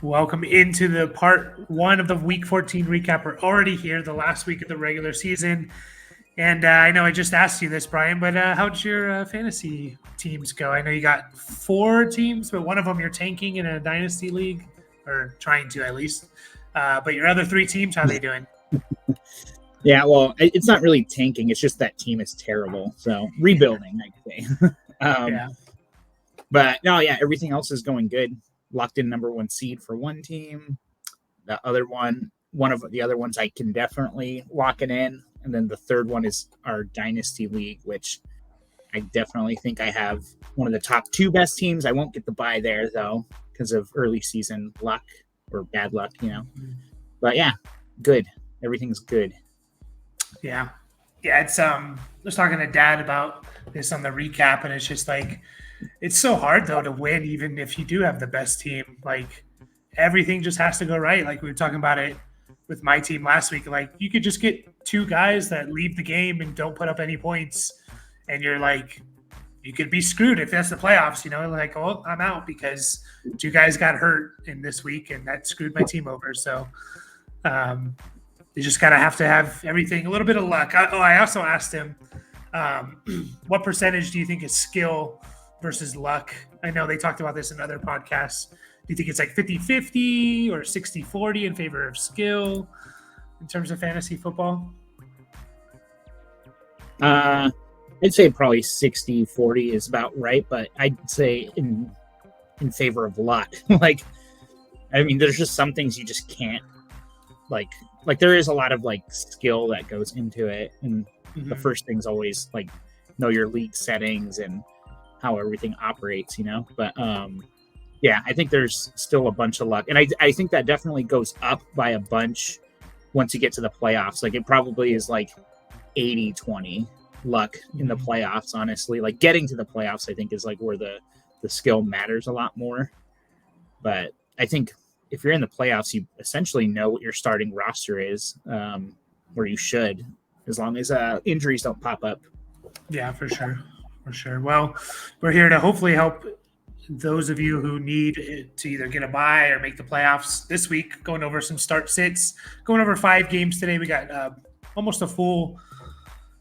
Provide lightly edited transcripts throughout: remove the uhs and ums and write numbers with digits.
Welcome into the part one of the Week 14 recap. We're already here, the last week of the regular season. And I know I just asked you this, Brian, but how'd your fantasy teams go? I know you got 4 teams, but one of them you're tanking in a dynasty league, or trying to at least. But your other 3 teams, how are they doing? Yeah, well, it's not really tanking. It's just that team is terrible. So rebuilding, I'd say. Yeah. But no, yeah, everything else is going good. Locked in number 1 seed for one team. The other one of the other ones I can definitely lock it in. And then the third one is our dynasty league, which I definitely think I have one of the top 2 best teams. I won't get the bye there though because of early season luck or bad luck, But yeah, good. Everything's good. Yeah. It's I was talking to Dad about this on the recap, and it's just like it's so hard though to win, even if you do have the best team. Like everything just has to go right. Like we were talking about it with my team last week. Like you could just get 2 guys that leave the game and don't put up any points, and you're like, you could be screwed if that's the playoffs. Like, oh, I'm out because 2 guys got hurt in this week, and that screwed my team over. So you just gotta have to have everything, a little bit of luck. I also asked him, what percentage do you think is skill versus luck? I know they talked about this in other podcasts. Do you think it's like 50-50 or 60-40 in favor of skill in terms of fantasy football? I'd say probably 60-40 is about right, but I'd say in favor of luck. There's just some things you just can't like there is a lot of skill that goes into it, and the first thing's always know your league settings and how everything operates, but yeah, I think there's still a bunch of luck, and I think that definitely goes up by a bunch once you get to the playoffs. It probably is 80-20 luck in the playoffs, honestly. Getting to the playoffs, I think, is where the skill matters a lot more. But I think if you're in the playoffs, you essentially know what your starting roster is, where you should, as long as injuries don't pop up. Yeah, for sure. Well, we're here to hopefully help those of you who need to either get a bye or make the playoffs this week, going over some start sits, going over 5 games today. We got almost a full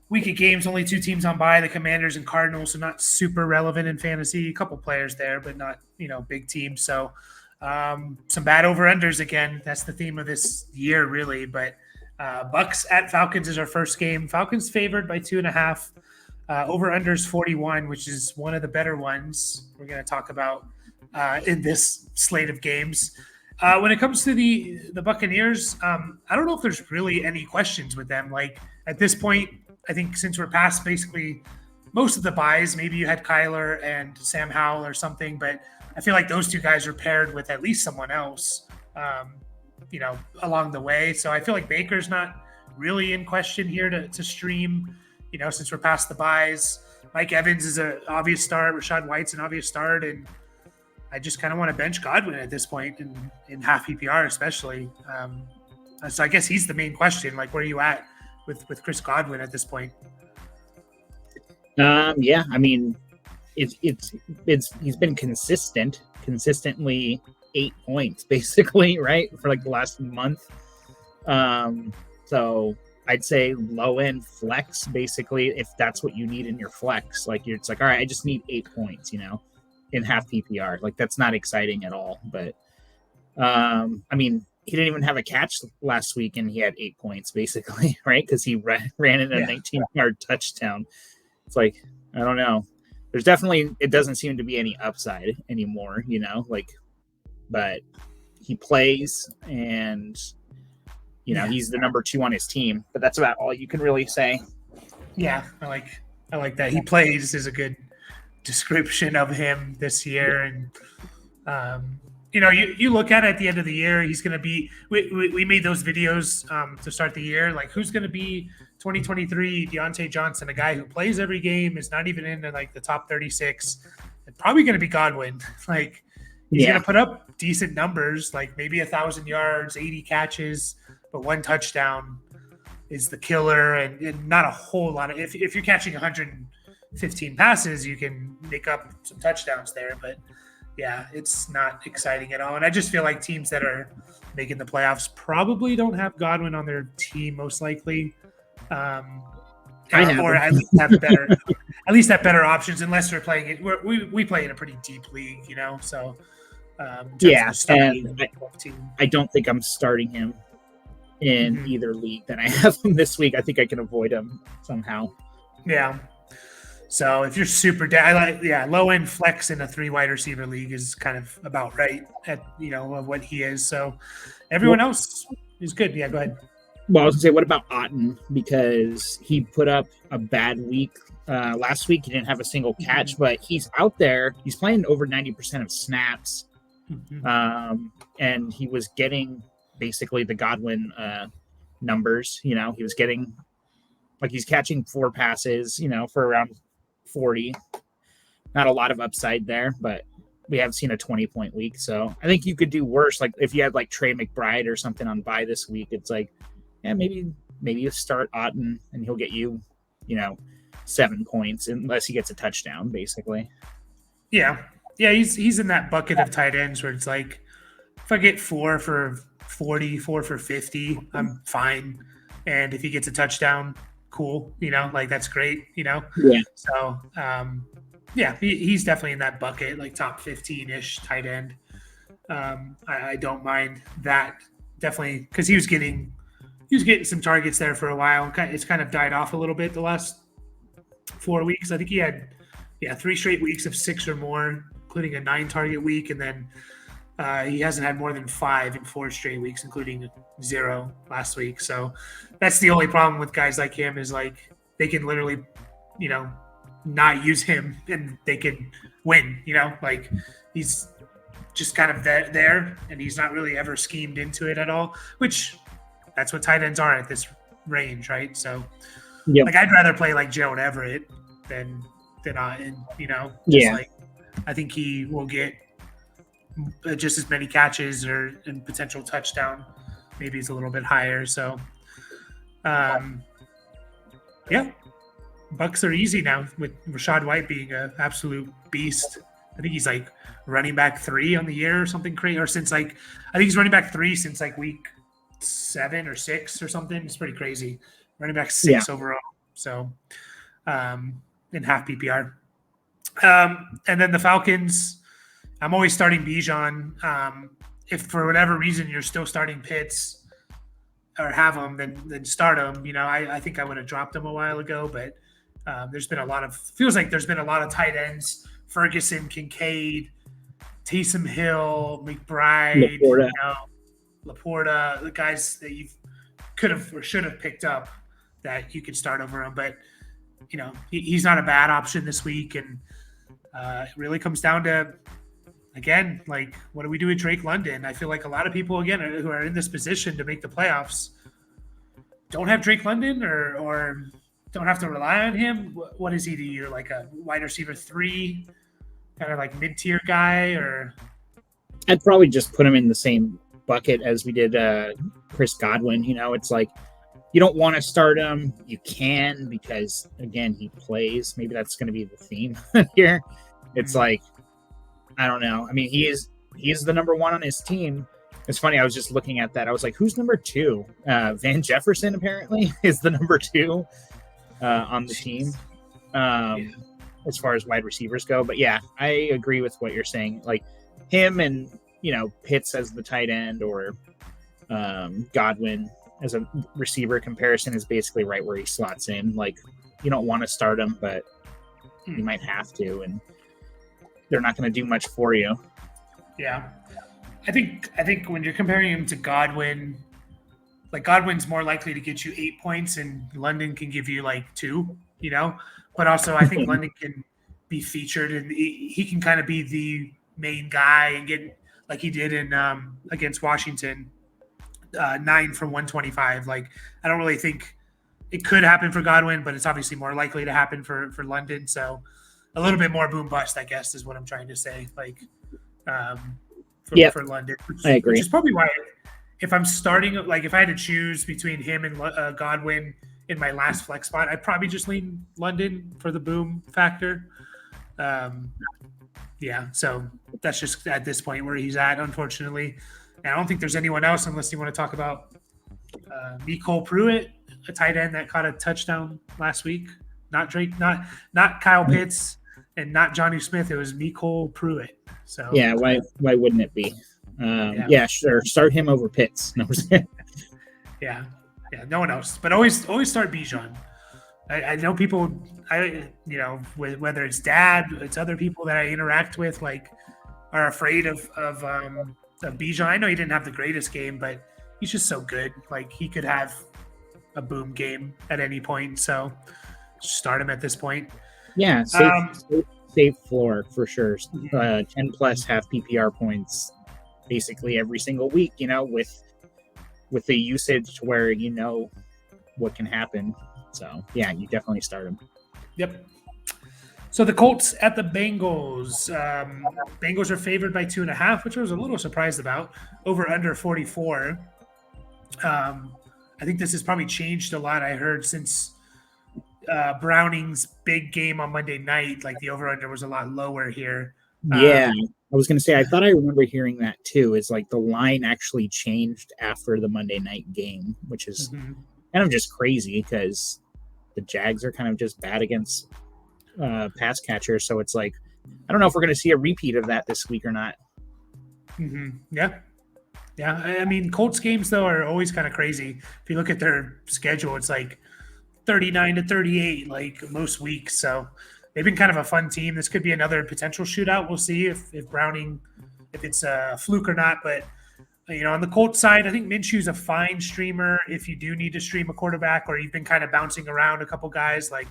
week of games, only 2 teams on bye, the Commanders and Cardinals, so not super relevant in fantasy. A couple players there, but not, big teams. So some bad over-unders again. That's the theme of this year, really. But Bucks at Falcons is our first game. Falcons favored by 2.5. Over-unders 41, which is one of the better ones we're going to talk about in this slate of games. When it comes to the Buccaneers, I don't know if there's really any questions with them. At this point, I think since we're past basically most of the buys, maybe you had Kyler and Sam Howell or something, but I feel like those 2 guys are paired with at least someone else, along the way. So I feel like Baker's not really in question here to stream, since we're past the buys. Mike Evans is an obvious start. Rashad White's an obvious start. And I just kind of want to bench Godwin at this point in half PPR, especially. So I guess he's the main question. Where are you at with Chris Godwin at this point? Yeah, he's been consistently 8 points basically, right, for the last month. So I'd say low end flex, basically, if that's what you need in your flex. It's all right, I just need 8 points, in half PPR. That's not exciting at all. But he didn't even have a catch last week, and he had 8 points basically, right? Because he ran in a 19-yard touchdown. It's I don't know. There's definitely, it doesn't seem to be any upside anymore, but he plays, and he's the number 2 on his team, but that's about all you can really say. Yeah, I like that. He plays is a good description of him this year. And you look at it at the end of the year, he's going to be, we made those videos to start the year, who's going to be 2023 Deontay Johnson, a guy who plays every game, is not even in the top 36, and probably going to be Godwin. He's going to put up decent numbers, maybe 1,000 yards, 80 catches, but 1 touchdown is the killer, and not a whole lot of, if you're catching 115 passes, you can make up some touchdowns there, but yeah, it's not exciting at all. And I just feel like teams that are making the playoffs probably don't have Godwin on their team, most likely. Um, I have or him. at least have better options, unless we're playing it. We play in a pretty deep league, So in terms of Yeah, the start and team, I don't think I'm starting him in Mhm. either league that I have him this week. I think I can avoid him somehow. Yeah. So if you're super low end flex in a 3 wide receiver league is kind of about right at of what he is. So everyone Well, else is good. Yeah, go ahead. I was gonna say, what about Otten? Because he put up a bad week last week. He didn't have a single catch, but he's out there. He's playing over 90% of snaps, and he was getting basically the Godwin numbers. He was getting he's catching 4 passes. For around 40. Not a lot of upside there, but we have seen a 20-point week. So I think you could do worse. Like if you had like Trey McBride or something on bye this week, it's like, yeah, maybe you start Otten and he'll get you, 7 points unless he gets a touchdown, basically. Yeah. Yeah, he's in that bucket of tight ends where it's like if I get 4 for 40, 4 for 50, I'm fine. And if he gets a touchdown, cool, like that's great, Yeah. So yeah, he's definitely in that bucket, like top 15-ish tight end. I don't mind that, definitely, because he was getting some targets there for a while. It's kind of died off a little bit the last 4 weeks. I think he had 3 straight weeks of 6 or more, including a 9 target week, and then he hasn't had more than 5 in 4 straight weeks, including 0 last week. So that's the only problem with guys like him is like they can literally, not use him and they can win. Like he's just kind of there, and he's not really ever schemed into it at all. Which that's what tight ends are at this range, right? So, like I'd rather play like Gerald Everett than Otten. Like I think he will get just as many catches and potential touchdown. Maybe it's a little bit higher. So, yeah, Bucks are easy now with Rashad White being an absolute beast. I think he's like running back 3 on the year or something crazy. Or since I think he's running back 3 since like week 7 or 6 or something. It's pretty crazy. Running back 6 overall. So, in half PPR. And then the Falcons. I'm always starting Bijan. If for whatever reason you're still starting Pitts or have them, then start them. I think I would have dropped them a while ago, but there's been feels like there's been a lot of tight ends: Ferguson, Kincaid, Taysom Hill, McBride, Laporta, the guys that you could have or should have picked up that you could start over him. But he's not a bad option this week, and it really comes down to, again, like, what do we do with Drake London? I feel like a lot of people, again, who are in this position to make the playoffs don't have Drake London or don't have to rely on him. What is he to you? Like a wide receiver 3, kind of like mid-tier guy? Or I'd probably just put him in the same bucket as we did Chris Godwin. It's like you don't want to start him. You can because, again, he plays. Maybe that's going to be the theme here. It's like, I don't know. I mean, he is the number 1 on his team. It's funny. I was just looking at that. I was like, who's number 2? Van Jefferson apparently is the number 2 on the team as far as wide receivers go. But yeah, I agree with what you're saying. Like him and, Pitts as the tight end or Godwin as a receiver comparison is basically right where he slots in. Like you don't want to start him, but you might have to. And they're not going to do much for you. Yeah. I think when you're comparing him to Godwin, like Godwin's more likely to get you 8 points and London can give you like 2, but also I think London can be featured and he can kind of be the main guy and get like he did in against Washington, 9 from 125. Like I don't really think it could happen for Godwin, but it's obviously more likely to happen for London. So a little bit more boom bust, I guess, is what I'm trying to say. Like, for London, I agree. Which is probably why, if I'm starting, like, if I had to choose between him and Godwin in my last flex spot, I'd probably just lean London for the boom factor. Yeah, so that's just at this point where he's at, unfortunately. And I don't think there's anyone else unless you want to talk about Nicole Pruitt, a tight end that caught a touchdown last week. Not Drake, not Kyle Pitts, and not Johnny Smith. It was Nicole Pruitt. So yeah, why wouldn't it be? Yeah, sure. Start him over Pitts. No, yeah, no one else. But always start Bijan. I know people. Whether it's dad, it's other people that I interact with, like are afraid of Bijan. I know he didn't have the greatest game, but he's just so good. Like he could have a boom game at any point. So start him at this point. Yeah, safe floor for sure. 10 plus half PPR points basically every single week. With the usage to where what can happen. So yeah, you definitely start him. Yep. So the Colts at the Bengals. Bengals are favored by 2.5, which I was a little surprised about. Over under 44. I think this has probably changed a lot. I heard since Browning's big game on Monday night, like the over under was a lot lower here. Yeah, I was going to say, I thought I remember hearing that too. Is like the line actually changed after the Monday night game, which is kind of just crazy because the Jags are kind of just bad against pass catchers. So it's like, I don't know if we're going to see a repeat of that this week or not. Yeah. I mean, Colts games, though, are always kind of crazy. If you look at their schedule, it's like 39-38, like most weeks. So they've been kind of a fun team. This could be another potential shootout. We'll see if Browning, if it's a fluke or not. But, on the Colts side, I think Minshew's a fine streamer if you do need to stream a quarterback or you've been kind of bouncing around a couple guys. Like,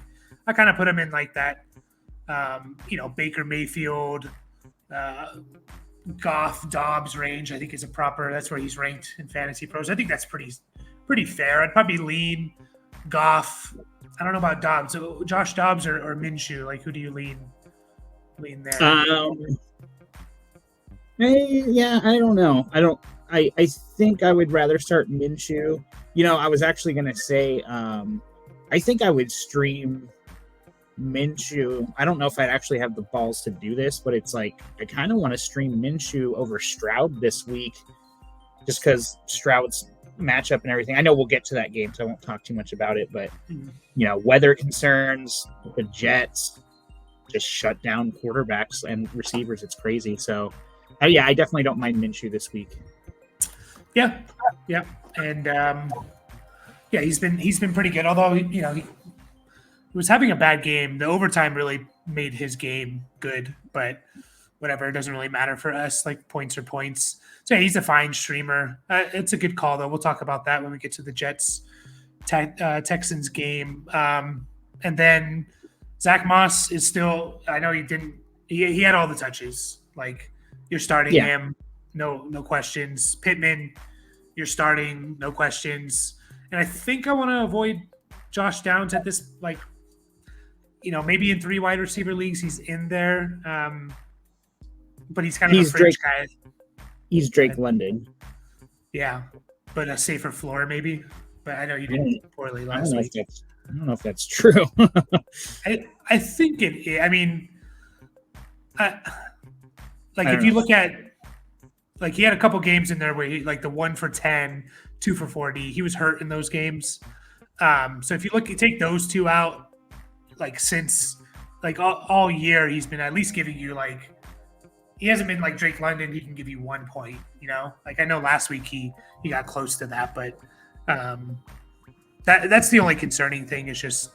I kind of put him in like that, Baker Mayfield, Goff, Dobbs range. I think is that's where he's ranked in Fantasy Pros. I think that's pretty fair. I'd probably lean Goff. I don't know about Dobbs. So Josh Dobbs or Minshew. Like, who do you lean there? Yeah, I don't know. I think I would rather start Minshew. I was actually going to say, I think I would stream Minshew. I don't know if I'd actually have the balls to do this, but it's like, I kind of want to stream Minshew over Stroud this week just because Stroud's matchup and everything. I know we'll get to that game, so I won't talk too much about it, but, weather concerns, the Jets just shut down quarterbacks and receivers. It's crazy. So, yeah, I definitely don't mind Minshew this week. Yeah. And, he's been pretty good, although, he was having a bad game. The overtime really made his game good, but whatever. It doesn't really matter for us. Like, points are points. So, yeah, he's a fine streamer. It's a good call, though. We'll talk about that when we get to the Jets Texans game. And then Zach Moss is still – I know he had all the touches. Like, you're starting him. No questions. Pittman, you're starting. No questions. And I think I want to avoid Josh Downs at this, like, maybe in 3 wide receiver leagues he's in there, but he's kind of a fringe guy. He's Drake London. Yeah, but a safer floor maybe. But I know you did poorly last week. I don't know if that's true. I think it is. I mean, if you look at, like, he had a couple games in there where he, like, the 1 for 10, 2 for 40, he was hurt in those games. So if you take those two out, like, since, like, all year, he's been at least giving you, like, he hasn't been like Drake London. He can give you 1 point, like, I know last week he got close to that, but that's the only concerning thing is just,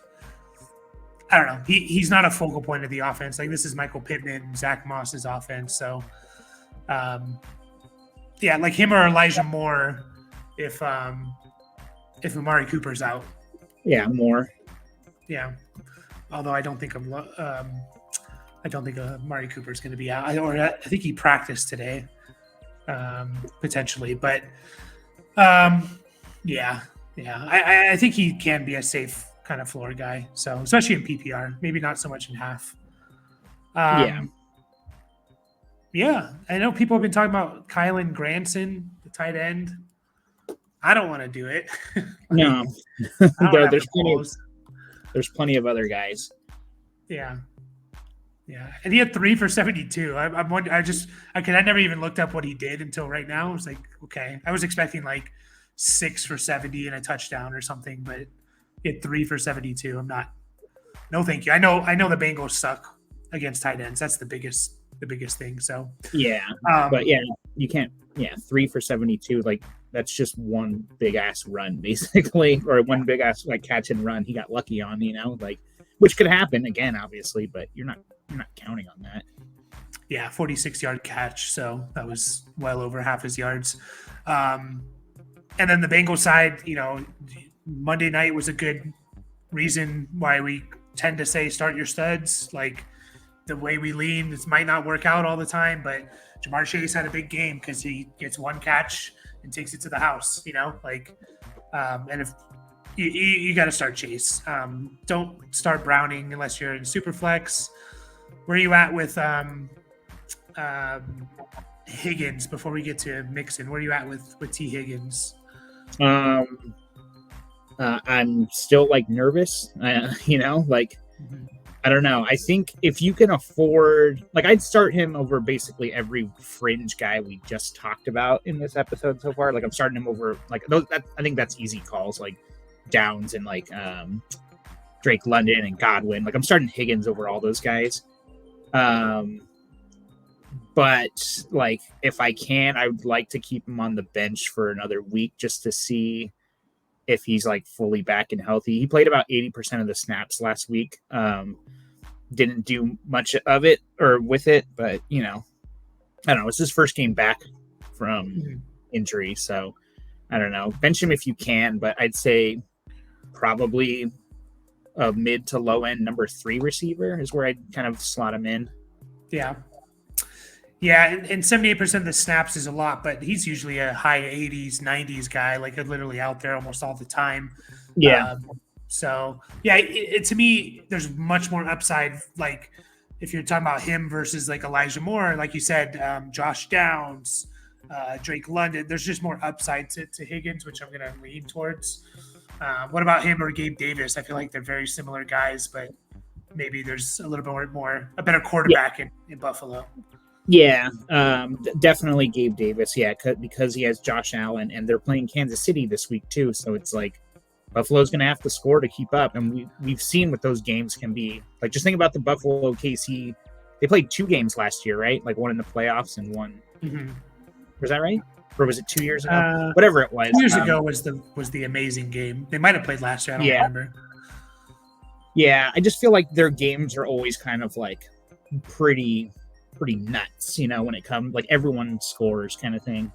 I don't know. He's not a focal point of the offense. Like, this is Michael Pittman, Zach Moss's offense. So, like him or Elijah Moore if Amari Cooper's out. Yeah, Moore. Yeah. Although I don't think Amari Cooper's going to be out. I think he practiced today, potentially. But, I think he can be a safe kind of floor guy. So, especially in PPR, maybe not so much in half. Yeah, I know people have been talking about Kylan Granson, the tight end. I don't want to do it. No, there's plenty of other guys. Yeah, Yeah, and he had 3 for 72. I'm wondering, I never even looked up what he did until right now. I was like, okay, I was expecting like 6 for 70 and a touchdown or something, but he had 3 for 72. I'm not. No, thank you. I know the Bengals suck against tight ends. That's the biggest thing. So Yeah, but yeah, you can't. Yeah, 3 for 72. Like that's just one big ass run, basically, or one big ass like catch and run. He got lucky on, like which could happen again, obviously, but you're not counting on that. yeah, 46-yard catch. So that was well over half his yards. And then the Bengals side, Monday night was a good reason why we tend to say start your studs. Like the way we lean, this might not work out all the time, but Jamar Chase had a big game because he gets one catch and takes it to the house, and if you got to start Chase. Don't start Browning unless you're in super flex. Where are you at with Higgins before we get to Mixon? Where are you at with T Higgins? I'm still like nervous, like I don't know. I think if you can afford, like, I'd start him over basically every fringe guy we just talked about in this episode so far. Like, I'm starting him over like those. I think that's easy calls, like Downs and like Drake London and Godwin. Like, I'm starting Higgins over all those guys. But like, if I can, I would like to keep him on the bench for another week just to see if he's like fully back and healthy. He played about 80% of the snaps last week. Didn't do much of it or with it, but I don't know. It's his first game back from injury, so I don't know. Bench him if you can, but I'd say probably a mid to low end number 3 receiver is where I'd kind of slot him in. Yeah. Yeah, and 78% of the snaps is a lot, but he's usually a high 80s, 90s guy, like literally out there almost all the time. Yeah. So, yeah, to me, there's much more upside. Like, if you're talking about him versus like Elijah Moore, like you said, Josh Downs, Drake London, there's just more upside to Higgins, which I'm going to lean towards. What about him or Gabe Davis? I feel like they're very similar guys, but maybe there's a little bit more, a better quarterback in Buffalo. Yeah, definitely Gabe Davis. Yeah, because he has Josh Allen, and they're playing Kansas City this week too. So it's like Buffalo's going to have to score to keep up, and we've seen what those games can be. Like, just think about the Buffalo KC. They played 2 games last year, right? Like one in the playoffs and one. Mm-hmm. Was that right? Or was it 2 years ago? Whatever it was. 2 years ago was the amazing game. They might have played last year. I don't remember. Yeah, I just feel like their games are always kind of like pretty nuts, when it comes, like everyone scores kind of thing.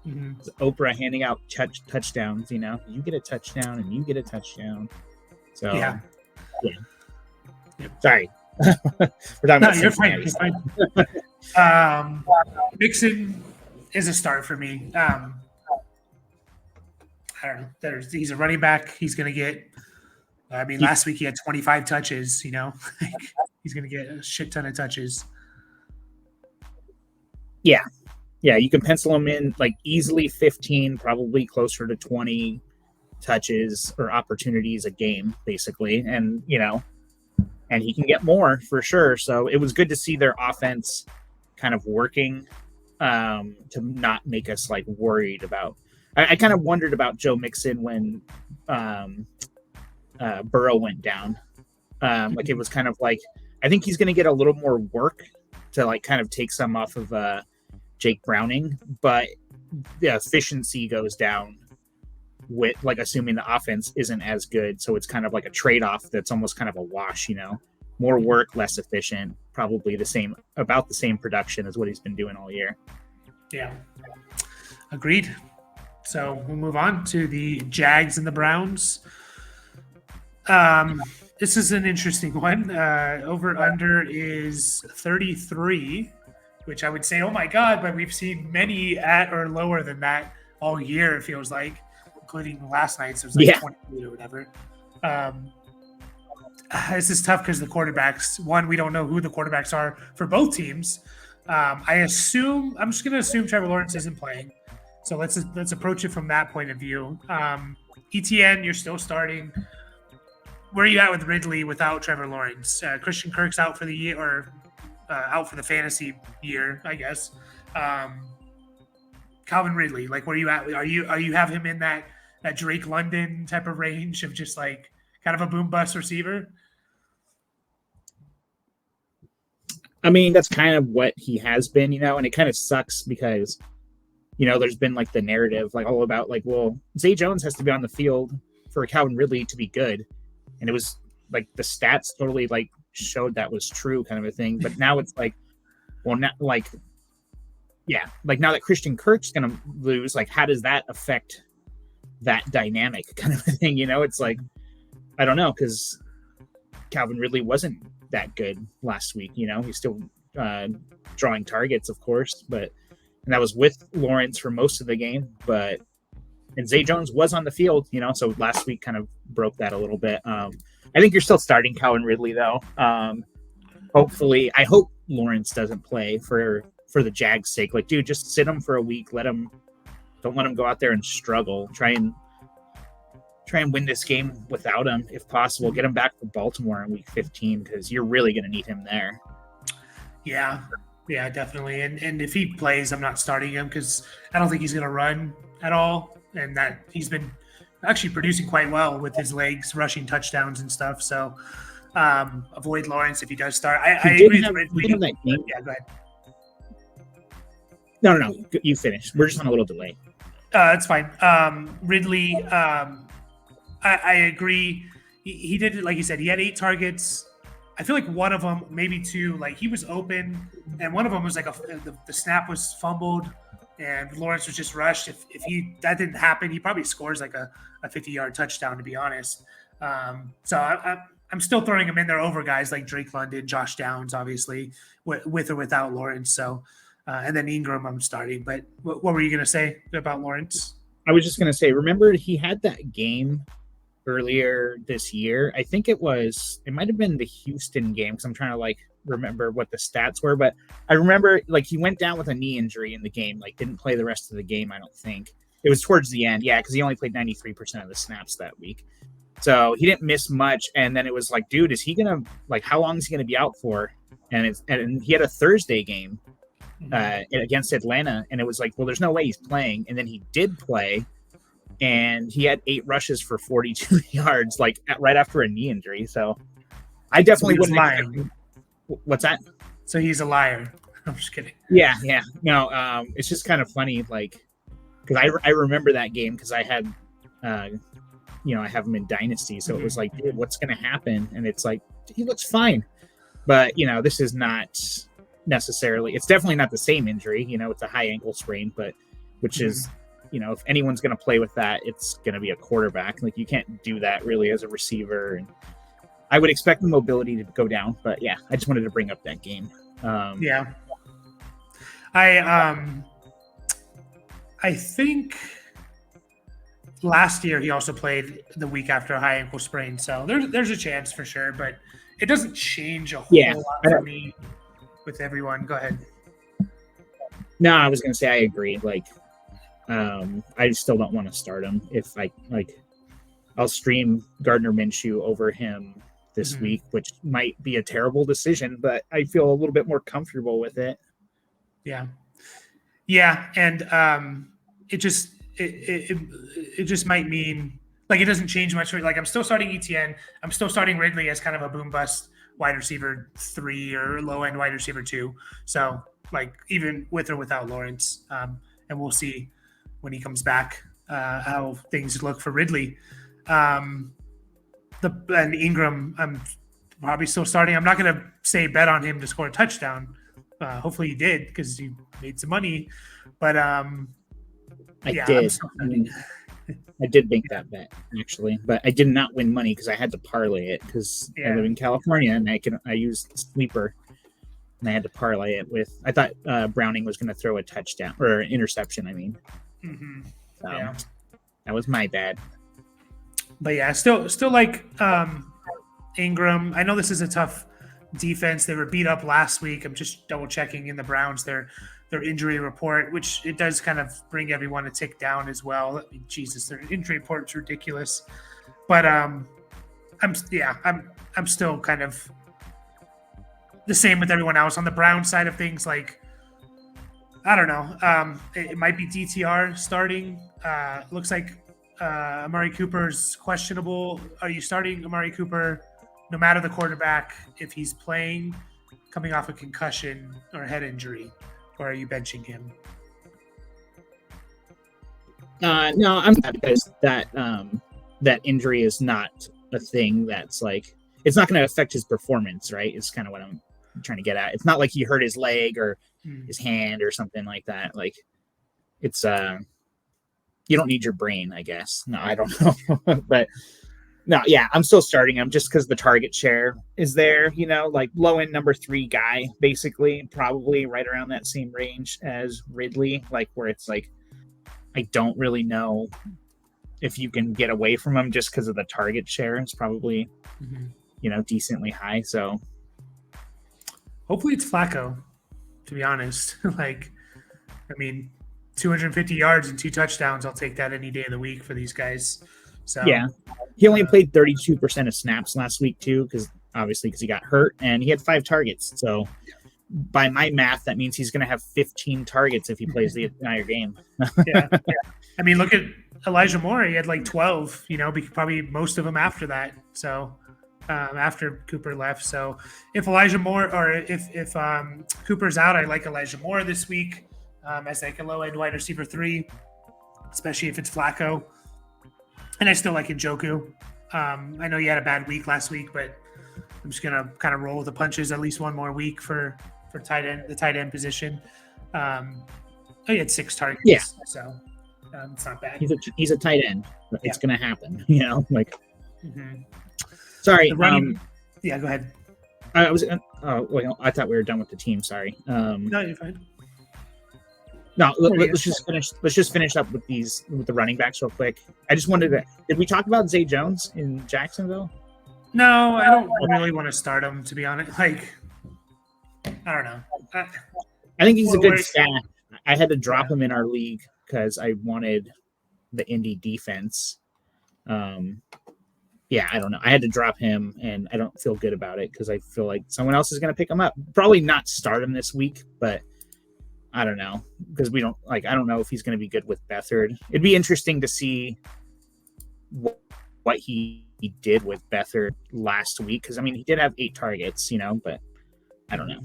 Mm-hmm. Oprah handing out touchdowns, you get a touchdown and you get a touchdown. So yeah. Yep. Sorry. We're talking about you're fine. Mixon is a start for me. I don't know. He's a running back. He's going to get, last week he had 25 touches, he's going to get a shit ton of touches. Yeah, you can pencil him in like easily 15, probably closer to 20 touches or opportunities a game, basically. And, and he can get more for sure. So it was good to see their offense kind of working to not make us like worried about. I kind of wondered about Joe Mixon when Burrow went down. Like it was kind of like, I think he's going to get a little more work to like kind of take some off of Jake Browning, but the efficiency goes down with like assuming the offense isn't as good. So it's kind of like a trade-off that's almost kind of a wash, more work, less efficient, probably about the same production as what he's been doing all year. Yeah. Agreed. So we'll move on to the Jags and the Browns. This is an interesting one. Over under is 33. Which I would say, oh my God, but we've seen many at or lower than that all year, it feels like, including last night's. It was like 28 or whatever. This is tough because the quarterbacks, we don't know who the quarterbacks are for both teams. I'm just going to assume Trevor Lawrence isn't playing. So let's approach it from that point of view. ETN, you're still starting. where are you at with Ridley without Trevor Lawrence? Christian Kirk's out for the year, or out for the fantasy year, I guess. Calvin Ridley, like, where are you at? Are you have him in that Drake London type of range of just like kind of a boom bust receiver? I mean, that's kind of what he has been, and it kind of sucks because, there's been like the narrative, like all about like, well, Zay Jones has to be on the field for Calvin Ridley to be good. And it was like the stats totally like showed that was true, kind of a thing. But now it's like, well, now like, yeah, like now that Christian Kirk's going to lose, like, how does that affect that dynamic, kind of a thing? It's like, I don't know, because Calvin Ridley wasn't that good last week. He's still drawing targets, of course, and that was with Lawrence for most of the game. And Zay Jones was on the field, so last week kind of broke that a little bit. I think you're still starting Calvin Ridley though. Hopefully, I hope Lawrence doesn't play for the Jags' sake. Like, dude, just sit him for a week. Don't let him go out there and struggle. Try and win this game without him if possible. Get him back for Baltimore in week 15 because you're really going to need him there. Yeah, definitely. And if he plays, I'm not starting him because I don't think he's going to run at all. And that he's been actually producing quite well with his legs, rushing touchdowns and stuff. So avoid Lawrence if he does start. I agree with Ridley. That game. Yeah, go ahead. No. You finish. We're just on a little delay. That's fine. Ridley, I agree. He did it, like you said, he had 8 targets. I feel like one of them, maybe 2, like he was open, and one of them was like the snap was fumbled, and Lawrence was just rushed. If that didn't happen, he probably scores like a 50-yard touchdown, to be honest. So I'm still throwing him in there over guys like Drake London, Josh Downs, obviously, with or without Lawrence. So, and then Ingram I'm starting. But what were you going to say about Lawrence? I was just going to say, remember he had that game earlier this year. I think it might have been the Houston game, because I'm trying to like remember what the stats were, but I remember like he went down with a knee injury in the game, like didn't play the rest of the game. I don't think it was towards the end. Yeah, because he only played 93% of the snaps that week, so he didn't miss much. And then it was like, dude, is he gonna, like, how long is he gonna be out for? And he had a Thursday game against Atlanta, and it was like, well, there's no way he's playing. And then he did play, and he had 8 rushes for 42 yards, like right after a knee injury. So I definitely wouldn't expect. What's that? So he's a liar. I'm just kidding. Yeah. No, it's just kind of funny, like, because I remember that game because I had, I have him in Dynasty, so it was like, dude, what's going to happen? And it's like, he looks fine, but this is not necessarily. It's definitely not the same injury. It's a high ankle sprain, but which is. If anyone's going to play with that, it's going to be a quarterback. Like, you can't do that really as a receiver. And I would expect the mobility to go down. But yeah, I just wanted to bring up that game. Yeah. I think last year he also played the week after a high ankle sprain. So there's a chance for sure. But it doesn't change a whole lot for me with everyone. Go ahead. No, I was going to say I agree. Like, I still don't want to start him. If I'll stream Gardner Minshew over him this week, which might be a terrible decision, but I feel a little bit more comfortable with it. Yeah, and it just might mean, like, it doesn't change much. Like, I'm still starting ETN. I'm still starting Ridley as kind of a boom bust wide receiver 3 or low end wide receiver 2. So, like, even with or without Lawrence, and we'll see when he comes back, how things look for Ridley. And Ingram, I'm probably still starting. I'm not going to say bet on him to score a touchdown. Hopefully he did, because he made some money. But I did. I did make that bet, actually, but I did not win money because I had to parlay it because I live in California and I used Sleeper. And I had to parlay it with. I thought Browning was going to throw a touchdown or an interception. I mean, that was my bad. But yeah, still like Ingram. I know this is a tough defense. They were beat up last week. I'm just double checking in the Browns their injury report, which it does kind of bring everyone a tick down as well. I mean, Jesus, their injury report is ridiculous. But I I'm still kind of the same with everyone else on the Brown side of things. Like, I don't know. It might be DTR starting. Looks like Amari Cooper's questionable. Are you starting Amari Cooper no matter the quarterback if he's playing, coming off a concussion or head injury, or are you benching him? No, I'm not, because that injury is not a thing that's like, it's not going to affect his performance, right? It's kind of what I'm trying to get at. It's not like he hurt his leg or his hand or something like that. Like, it's you don't need your brain, I guess. No, I don't know. But no, yeah, I'm still starting him just because the target share is there, like low end number 3 guy, basically, probably right around that same range as Ridley, like where it's like, I don't really know if you can get away from him just because of the target share. It's probably, decently high. So hopefully it's Flacco, to be honest. 250 yards and 2 touchdowns. I'll take that any day of the week for these guys. So yeah, he only played 32% of snaps last week too, because he got hurt, and he had 5 targets. So by my math, that means he's going to have 15 targets if he plays the entire game. yeah. I mean, look at Elijah Moore. He had like 12, probably most of them after that. So after Cooper left. So if Elijah Moore, or if Cooper's out, I like Elijah Moore this week as like a low-end wide receiver 3, especially if it's Flacco. And I still like Njoku. I know you had a bad week last week, but I'm just going to kind of roll with the punches at least one more week for the tight end position. He had 6 targets. Yeah. So it's not bad. He's a tight end. It's going to happen, like. Mm-hmm. Sorry. Yeah, go ahead. I thought we were done with the team. Sorry. No, you're fine. No, let's just finish up with the running backs real quick. I just wanted to. Did we talk about Zay Jones in Jacksonville? No, I don't really want to start him, to be honest. Like, I don't know. I think he's a good stash. I had to drop him in our league because I wanted the Indy defense. Yeah, I don't know. I had to drop him, and I don't feel good about it because I feel like someone else is going to pick him up. Probably not start him this week, but I don't know, because I don't know if he's going to be good with Beathard. It'd be interesting to see what he did with Beathard last week, because he did have 8 targets, but I don't know.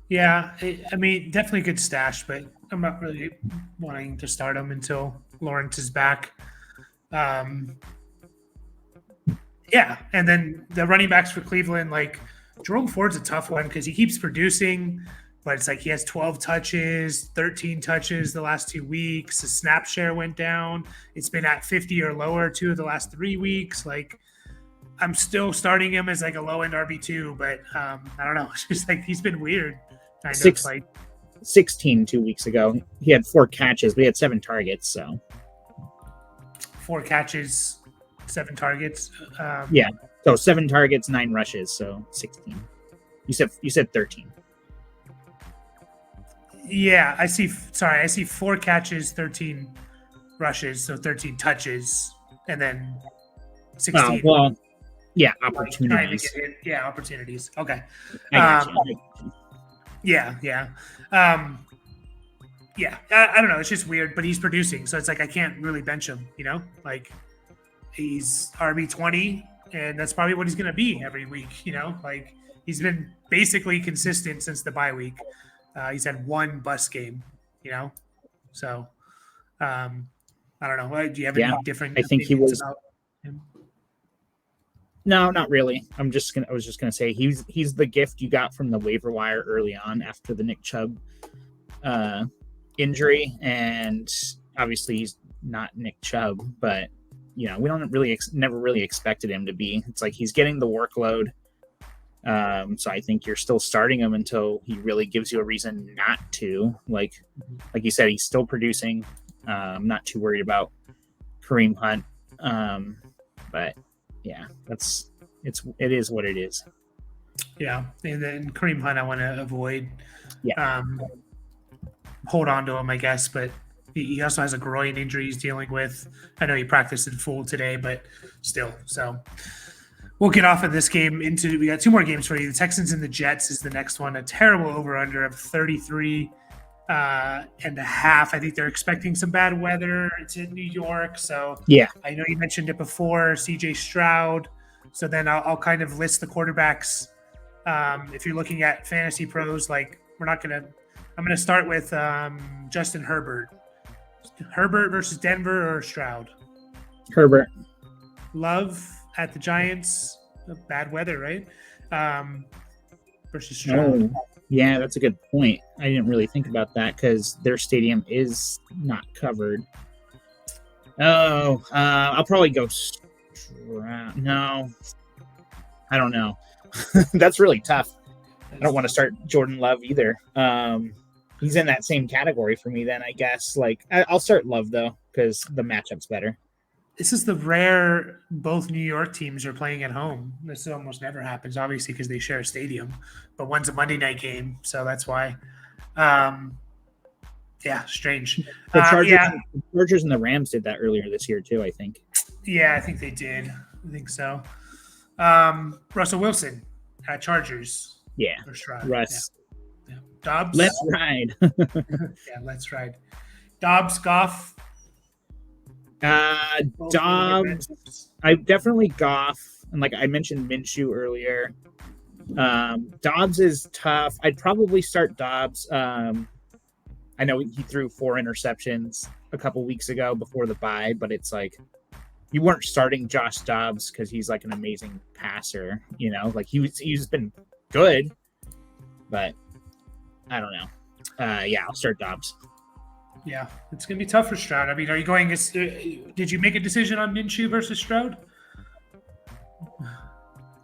Yeah, definitely a good stash, but I'm not really wanting to start him until Lawrence is back. Yeah, and then the running backs for Cleveland, like Jerome Ford's a tough one because he keeps producing, but it's like he has 12 touches, 13 touches the last 2 weeks. His snap share went down. It's been at 50 or lower 2 of the last 3 weeks. Like, I'm still starting him as like a low-end RB2, but I don't know. It's just like he's been weird. 16 2 weeks ago. He had 4 catches, but he had 7 targets. So 4 catches, 7 targets. Yeah. So 7 targets, 9 rushes. So 16. You said 13. Yeah, I see 4 catches, 13 rushes, so 13 touches, and then 16. Well, yeah, opportunities. Opportunities. Okay. I got you. Yeah. I don't know. It's just weird, but he's producing, so it's like I can't really bench him. Like he's RB20, and that's probably what he's going to be every week. Like he's been basically consistent since the bye week. He's had 1 bust game. So I don't know. Do you have any different? I think he was. About him? No, not really. I was just gonna say he's the gift you got from the waiver wire early on after the Nick Chubb injury, and obviously he's not Nick Chubb, but we don't really never really expected him to be. It's like he's getting the workload, so I think you're still starting him until he really gives you a reason not to. Like you said, he's still producing. I'm not too worried about Kareem Hunt, but. Yeah, it is what it is. Yeah, and then Kareem Hunt I want to avoid. Yeah. Hold on to him, I guess, but He also has a groin injury he's dealing with. I know he practiced in full today, but still. So we'll get off of this game we got two more games for you. The Texans and the Jets is the next one. A terrible over-under of 33 and a half. I think they're expecting some bad weather. It's in New York. So Yeah. I know you mentioned it before, CJ Stroud. So then I'll kind of list the quarterbacks. If you're looking at Fantasy Pros, like I'm going to start with Justin Herbert. Herbert versus Denver or Stroud? Herbert. Love at the Giants. Bad weather, right? Versus Stroud. Oh, yeah, that's a good point. I didn't really think about that because their stadium is not covered. Oh, I'll probably go Stroud. No, I don't know. That's really tough. I don't want to start Jordan Love either. He's in that same category for me then, I guess. Like, I'll start Love, though, because the matchup's better. This is the rare both New York teams are playing at home. This almost never happens, obviously, because they share a stadium. But one's a Monday night game, so that's why. Yeah, strange. The Chargers and the Rams did that earlier this year, too, I think. Yeah, I think they did. I think so. Russell Wilson at Chargers. Yeah, Russ. Yeah. Dobbs. Let's ride. Yeah, let's ride. Dobbs, Goff. Dobbs. I definitely Goff, and like I mentioned Minshew earlier. Dobbs is tough. I'd probably start Dobbs. I know he threw 4 interceptions a couple weeks ago before the bye, but it's like you weren't starting Josh Dobbs because he's like an amazing passer. You know, like he's been good, but I don't know. Yeah, I'll start Dobbs. Yeah, it's going to be tough for Stroud. I mean, are you going – did you make a decision on Minshew versus Stroud?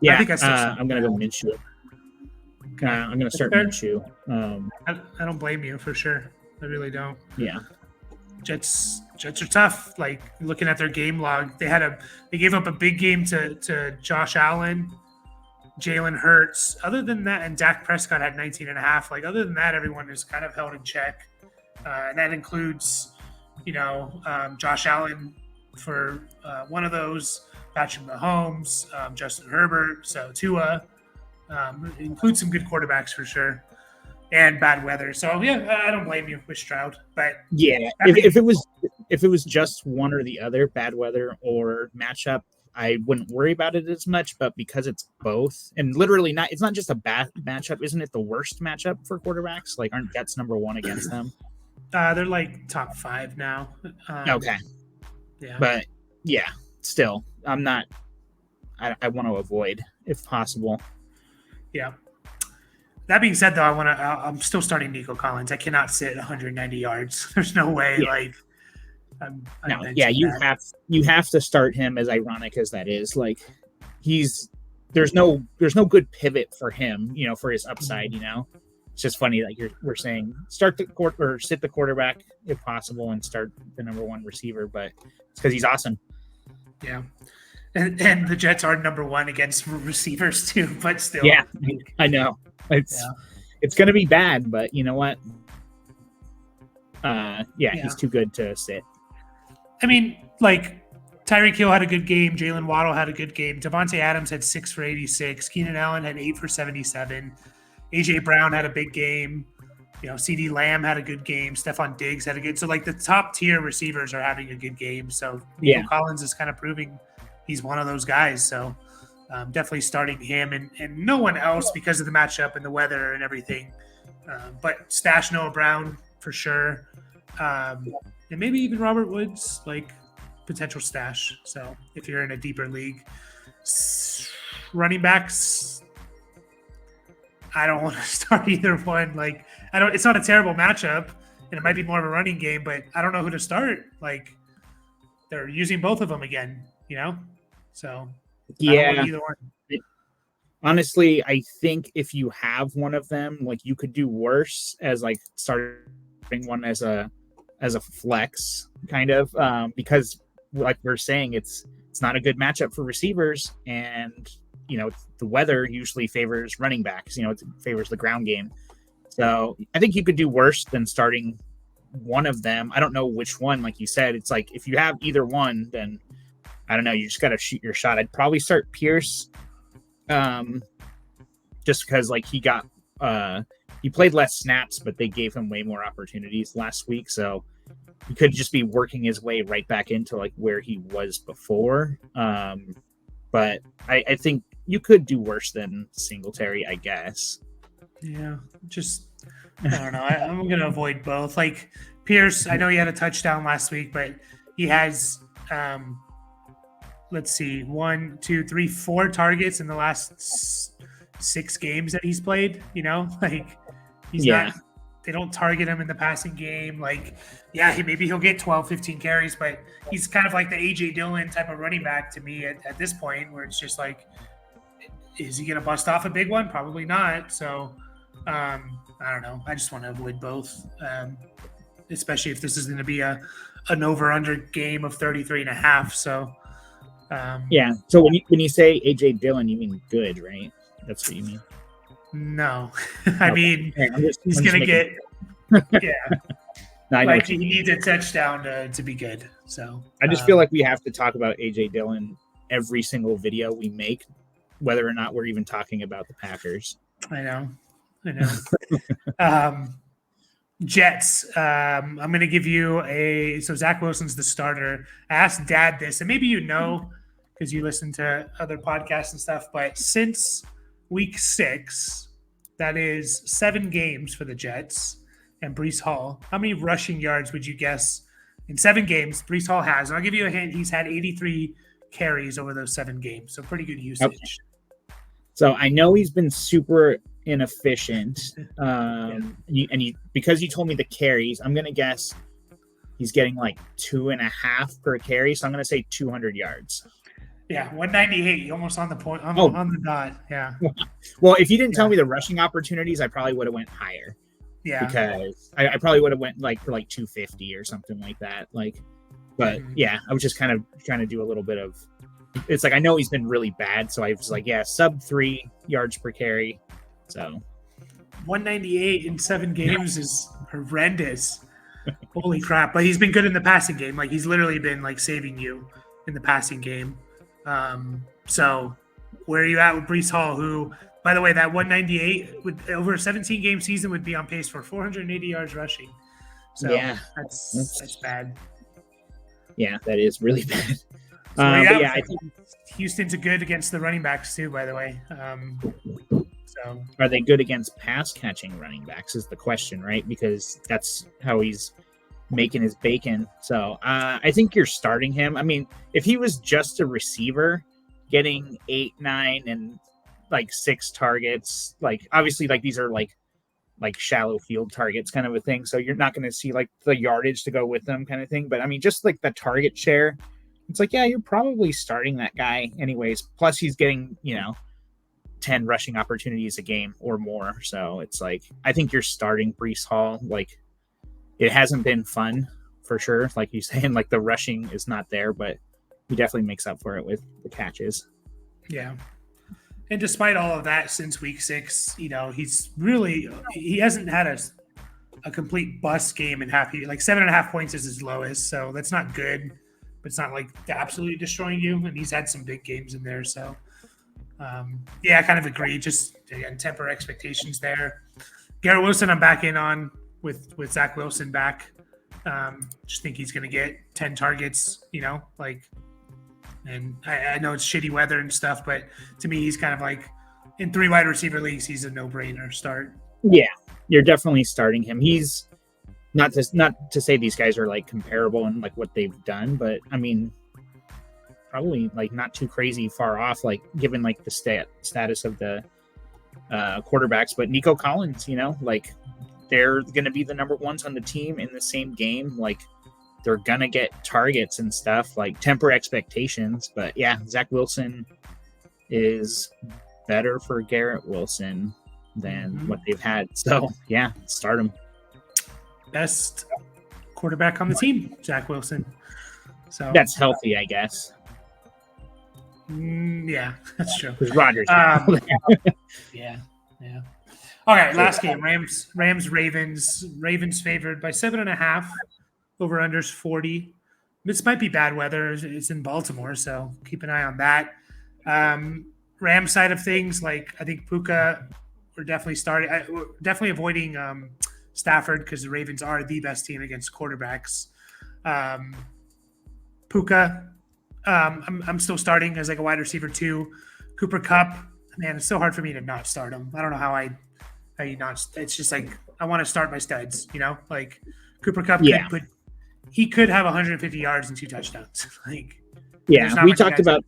Yeah, I'm going to go Minshew. Okay. I'm going to start Minshew. I don't blame you for sure. I really don't. Yeah. Jets are tough. Like, looking at their game log, they gave up a big game to Josh Allen, Jalen Hurts. Other than that, and Dak Prescott had 19.5. Like, other than that, everyone is kind of held in check. And that includes, Josh Allen for one of those, Patrick Mahomes, Justin Herbert, so Tua. Includes some good quarterbacks for sure, and bad weather. So yeah, I don't blame you with Stroud. But yeah, if it was just one or the other, bad weather or matchup, I wouldn't worry about it as much. But because it's both, and literally it's not just a bad matchup. Isn't it the worst matchup for quarterbacks? Like, aren't Jets number 1 against them? They're like top 5 now. Okay. Yeah. But yeah, still, I'm not. I want to avoid if possible. Yeah. That being said, though, I'm still starting Nico Collins. I cannot sit 190 yards. There's no way. Yeah. You have to start him. As ironic as that is, like there's no good pivot for him. For his upside. It's just funny that we're saying start or sit the quarterback if possible and start the number 1 receiver, but it's because he's awesome. Yeah. And the Jets are number 1 against receivers too, but still. Yeah, I know. It's going to be bad, but you know what? He's too good to sit. I mean, like Tyreek Hill had a good game. Jalen Waddle had a good game. Devontae Adams had 6 for 86. Keenan Allen had 8 for 77. AJ Brown had a big game. CeeDee Lamb had a good game. Stephon Diggs had a good. So like the top tier receivers are having a good game. So Nico Collins is kind of proving he's one of those guys. So definitely starting him and no one else because of the matchup and the weather and everything. But stash Noah Brown for sure. And maybe even Robert Woods, like potential stash. So if you're in a deeper league, running backs, I don't want to start either one. Like, it's not a terrible matchup and it might be more of a running game, but I don't know who to start. Like, they're using both of them again, So yeah, either one. Honestly, I think if you have one of them, like you could do worse as like starting one as a flex kind of, because like we're saying, it's not a good matchup for receivers, and the weather usually favors running backs. It favors the ground game. So I think you could do worse than starting one of them. I don't know which one. Like you said, it's like if you have either one, then I don't know. You just got to shoot your shot. I'd probably start Pierce, just because like he played less snaps, but they gave him way more opportunities last week, so he could just be working his way right back into like where he was before. But I think you could do worse than Singletary, I guess. Yeah, just I don't know. I'm going to avoid both. Like Pierce, I know he had a touchdown last week, but he has, let's see, 1, 2, 3, 4 targets in the last 6 games that he's played. You know, like he's not. They don't target him in the passing game. Like, yeah, maybe he'll get 12, 15 carries, but he's kind of like the A.J. Dillon type of running back to me at this point, where it's just like, is he going to bust off a big one? Probably not. So, I don't know. I just want to avoid both, especially if this is going to be an over-under game of 33.5. So, yeah. So when you say A.J. Dillon, you mean good, right? That's what you mean. No, I mean, he's going to get, yeah. No, like he needs a touchdown to be good. So I just feel like we have to talk about A.J. Dillon every single video we make, whether or not we're even talking about the Packers. I know. Jets. I'm going to give you so Zach Wilson's the starter. I asked Dad this, and maybe you know because you listen to other podcasts and stuff, but since week 6, that is 7 games for the Jets and Breece Hall. How many rushing yards would you guess in 7 games Breece Hall has? And I'll give you a hint. He's had 83 carries over those 7 games, so pretty good usage. Okay. So I know he's been super inefficient, because you told me the carries, I'm going to guess he's getting like 2.5 per carry, so I'm going to say 200 yards. Yeah, 198, almost on the point, on the dot. Yeah. Well, if you didn't tell me the rushing opportunities, I probably would have went higher. Yeah. Because I probably would have went like for like 250 or something like that. Like, but yeah, I was just kind of trying to do a little bit of. It's like I know he's been really bad, so I was like, yeah, sub 3 yards per carry. So 198 in 7 games is horrendous. Holy crap! But he's been good in the passing game. Like he's literally been like saving you in the passing game. So where are you at with Breece Hall, who, by the way, that 198 would over a 17-game season would be on pace for 480 yards rushing. So yeah, that's bad. Yeah, that is really bad. So I think Houston's good against the running backs too, by the way. So are they good against pass catching running backs is the question, right? Because that's how he's making his bacon. So I think you're starting him. I mean, if he was just a receiver getting 8, 9 and like 6 targets, like obviously like these are like shallow field targets kind of a thing, so you're not going to see like the yardage to go with them kind of thing. But I mean, just like the target share, it's like, yeah, you're probably starting that guy anyways. Plus he's getting 10 rushing opportunities a game or more, so it's like I think you're starting Breece Hall. Like it hasn't been fun for sure. Like you saying, like the rushing is not there, but he definitely makes up for it with the catches. Yeah. And despite all of that, since week 6, he hasn't had a complete bust game in half. Like 7.5 points is his lowest. So that's not good, but it's not like absolutely destroying you. And he's had some big games in there. So I kind of agree. Just again, temper expectations there. Garrett Wilson, I'm back in on with Zach Wilson back. Just think he's going to get 10 targets, and I know it's shitty weather and stuff, but to me, he's kind of like in 3 wide receiver leagues, he's a no-brainer start. Yeah, you're definitely starting him. He's not to say these guys are like comparable in like what they've done, but I mean, probably like not too crazy far off, like given like the status of the quarterbacks. But Nico Collins, like they're going to be the number ones on the team in the same game. Like they're going to get targets and stuff, like temper expectations. But yeah, Zach Wilson is better for Garrett Wilson than what they've had. So yeah, start him. Best quarterback on the team, Zach Wilson. So that's healthy, I guess. Yeah, that's true. Because Rodgers. Yeah. All right, last game. Ravens. Ravens favored by 7.5. Over unders 40. This might be bad weather. It's in Baltimore, so keep an eye on that. Rams side of things, like I think Puka, we're definitely avoiding Stafford because the Ravens are the best team against quarterbacks. Puka, I'm still starting as like a wide receiver too. Cooper Kupp, man, it's so hard for me to not start him. I don't know how you not. It's just like I want to start my studs, like Cooper Kupp he could have 150 yards and 2 touchdowns. We talked about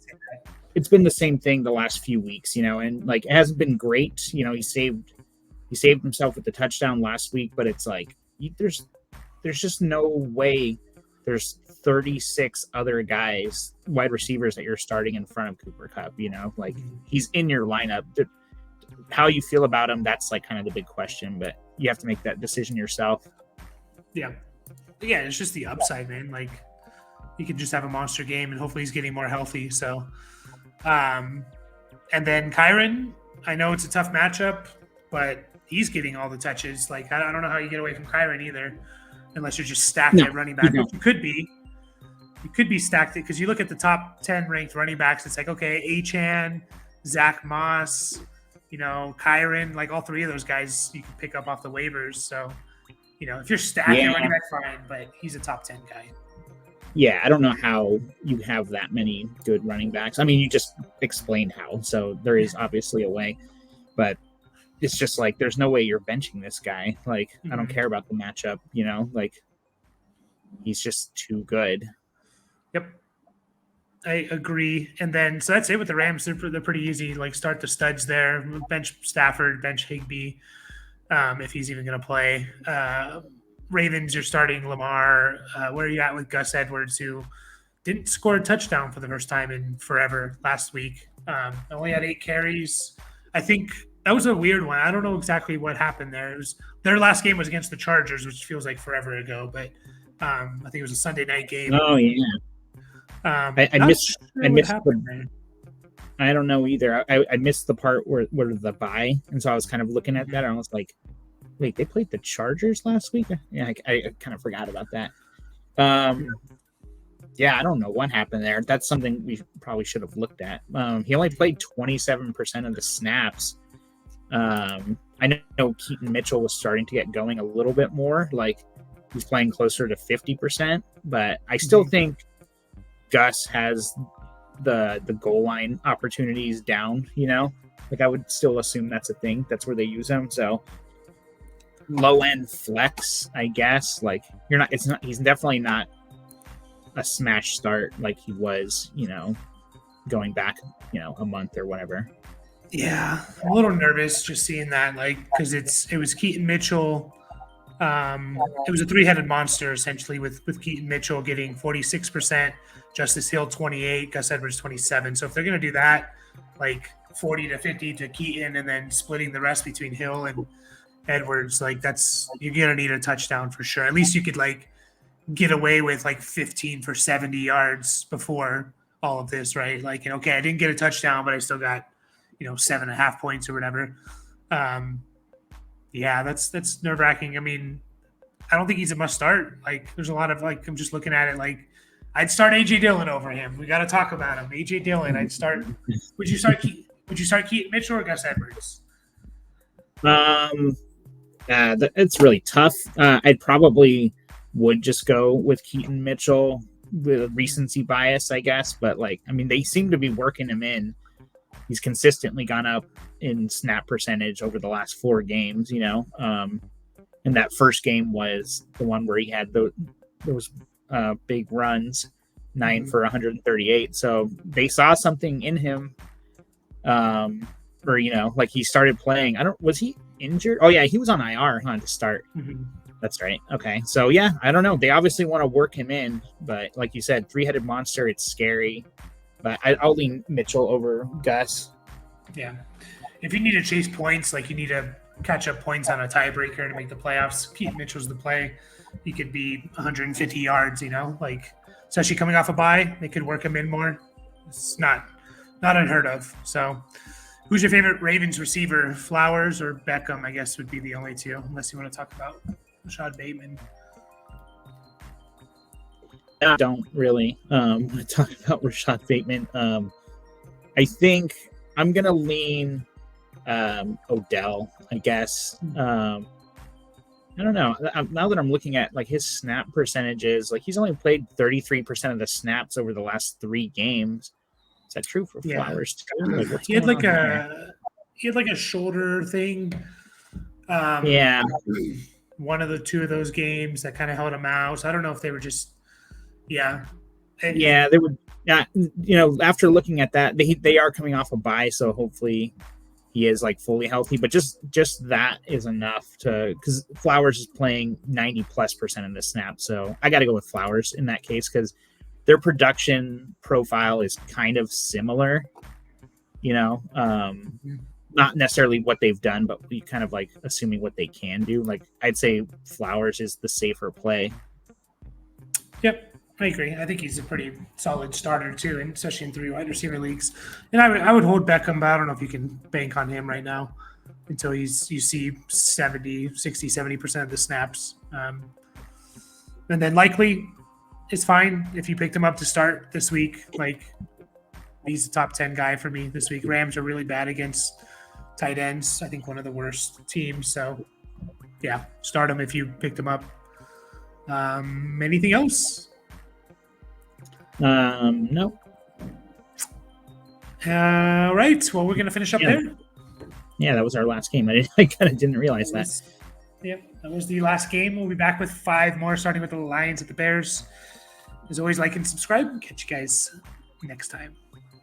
it's been the same thing the last few weeks, and like it hasn't been great. He saved himself with the touchdown last week, but it's like there's just no way there's 36 other guys, wide receivers that you're starting in front of Cooper Kupp, like he's in your lineup. How you feel about him, that's like kind of the big question, but you have to make that decision yourself. Yeah, it's just the upside, man. Like he could just have a monster game, and hopefully he's getting more healthy. So, and then Kyron, I know it's a tough matchup, but he's getting all the touches. Like I don't know how you get away from Kyron either, unless you're just stacked at running back. You could be stacked because you look at the top 10 ranked running backs. It's like okay, Achane, Zach Moss, Kyron, like all 3 of those guys you can pick up off the waivers. So. If you're stacking running back, fine, but he's a top 10 guy. Yeah, I don't know how you have that many good running backs. I mean, you just explained how, so there is obviously a way, but it's just like there's no way you're benching this guy. Like, I don't care about the matchup, like he's just too good. Yep. I agree. And then, so that's it with the Rams. They're pretty easy. Like, start the studs there. Bench Stafford, bench Higbee. If he's even going to play. Ravens, you're starting Lamar. Where are you at with Gus Edwards, who didn't score a touchdown for the first time in forever last week? Only had 8 carries. I think that was a weird one. I don't know exactly what happened there. Their last game was against the Chargers, which feels like forever ago, but I think it was a Sunday night game. Oh, yeah. I missed I don't know either. I missed the part where the bye, and so I was kind of looking at that, and I was like, wait, they played the Chargers last week? Yeah, I kind of forgot about that. Yeah, I don't know what happened there. That's something we probably should have looked at. He only played 27% of the snaps. I know Keaton Mitchell was starting to get going a little bit more. Like, he's playing closer to 50%, but I still think Gus has the goal line opportunities down, like I would still assume that's a thing. That's where they use him. So low end flex, I guess. Like he's definitely not a smash start like he was, going back, a month or whatever. Yeah, I'm a little nervous just seeing that, like, because it was Keaton Mitchell. It was a 3-headed monster essentially with Keaton Mitchell getting 46%, Justice Hill 28, Gus Edwards 27. So if they're going to do that, like 40 to 50 to Keaton and then splitting the rest between Hill and Edwards, like you're going to need a touchdown for sure. At least you could like get away with like 15 for 70 yards before all of this, right? Like, okay, I didn't get a touchdown, but I still got, 7.5 points or whatever. Yeah, that's nerve-wracking. I mean, I don't think he's a must start. Like, there's a lot of like, I'm just looking at it like, I'd start AJ Dillon over him. We got to talk about him. AJ Dillon. I'd start. Would you start Keaton Mitchell or Gus Edwards? It's really tough. I'd probably would just go with Keaton Mitchell with recency bias, I guess. But like, I mean, they seem to be working him in. He's consistently gone up in snap percentage over the last 4 games. And that first game was the one where he had those big runs, 9 for 138. So they saw something in him, or like he started playing. Was he injured? Oh yeah, he was on IR to start. That's right. Okay, so yeah, I don't know. They obviously want to work him in, but like you said, 3-headed monster. It's scary, but I'll lean Mitchell over Gus. Yeah, if you need to chase points, like you need to catch up points on a tiebreaker to make the playoffs, Keaton Mitchell's the play. He could be 150 yards, like especially coming off a bye, they could work him in more. It's not unheard of. So Who's your favorite Ravens receiver? Flowers or Beckham, I guess, would be the only two, unless you want to talk about Rashad Bateman. I don't really want to talk about Rashad Bateman. I think I'm going to lean Odell, I guess. I don't know. Now that I'm looking at like his snap percentages, like he's only played 33% of the snaps over the last 3 games. Is that true for Flowers too? Like, he had like a shoulder thing. One of the 2 of those games that kind of held him out. So I don't know if they were just they would. Yeah, after looking at that, they are coming off a bye, so hopefully he is like fully healthy. But just that is enough because Flowers is playing 90+% of the snap. So I got to go with Flowers in that case because their production profile is kind of similar. Not necessarily what they've done, but we kind of like assuming what they can do. Like I'd say Flowers is the safer play. Yep. I agree. I think he's a pretty solid starter too, and especially in 3 wide receiver leagues. And I would hold Beckham, but I don't know if you can bank on him right now until you see 70% of the snaps. And then likely it's fine if you picked him up to start this week. Like he's a top 10 guy for me this week. Rams are really bad against tight ends. I think one of the worst teams. So yeah, start him if you picked him up. Anything else? No. Right. Well, we're gonna finish up there. Yeah, that was our last game. I kind of didn't realize that. Yep, that was the last game. We'll be back with 5 more, starting with the Lions at the Bears. As always, like and subscribe. Catch you guys next time.